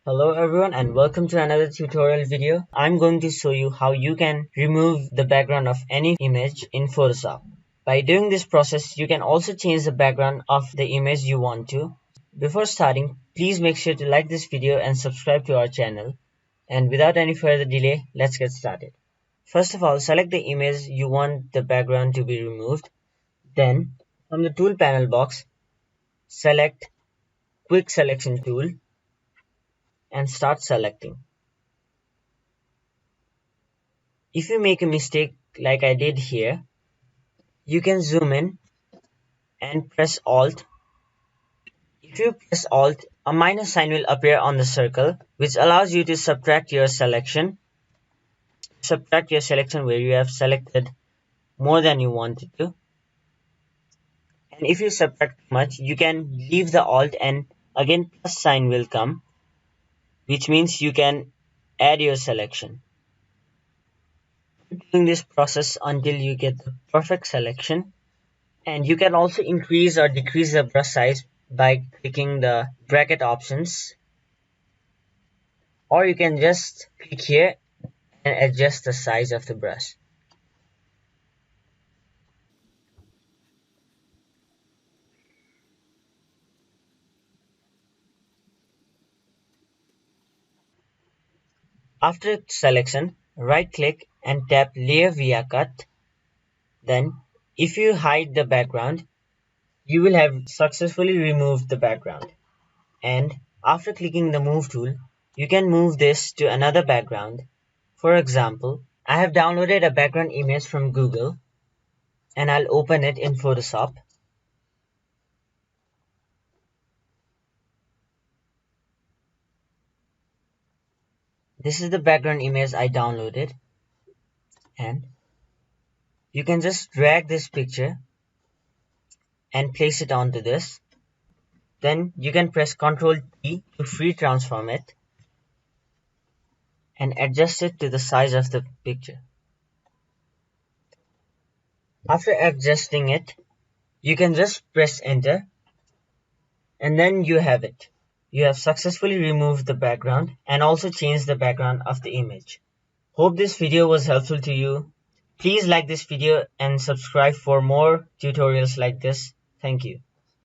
Hello everyone and welcome to another tutorial video. I'm going to show you how you can remove the background of any image in Photoshop. By doing this process, you can also change the background of the image you want to. Before starting, please make sure to like this video and subscribe to our channel. And without any further delay, let's get started. First of all, select the image you want the background to be removed. Then, from the tool panel box, select Quick Selection tool and start selecting. If you make a mistake like I did here, you can zoom in and press Alt. If you press Alt, a minus sign will appear on the circle, which allows you to subtract your selection. Subtract your selection where you have selected more than you wanted to. And if you subtract too much, you can leave the Alt and again plus sign will come, which means you can add your selection. Keep doing this process until you get the perfect selection. And you can also increase or decrease the brush size by clicking the bracket options, or you can just click here and adjust the size of the brush. After selection, right click and tap layer via cut. Then if you hide the background, you will have successfully removed the background. And after clicking the move tool, you can move this to another background. For example, I have downloaded a background image from Google and I'll open it in Photoshop. This is the background image I downloaded, and you can just drag this picture and place it onto this. Then you can press Ctrl T to free transform it and adjust it to the size of the picture. After adjusting it, you can just press enter and then you have it. You have successfully removed the background and also changed the background of the image. Hope this video was helpful to you. Please like this video and subscribe for more tutorials like this. Thank you.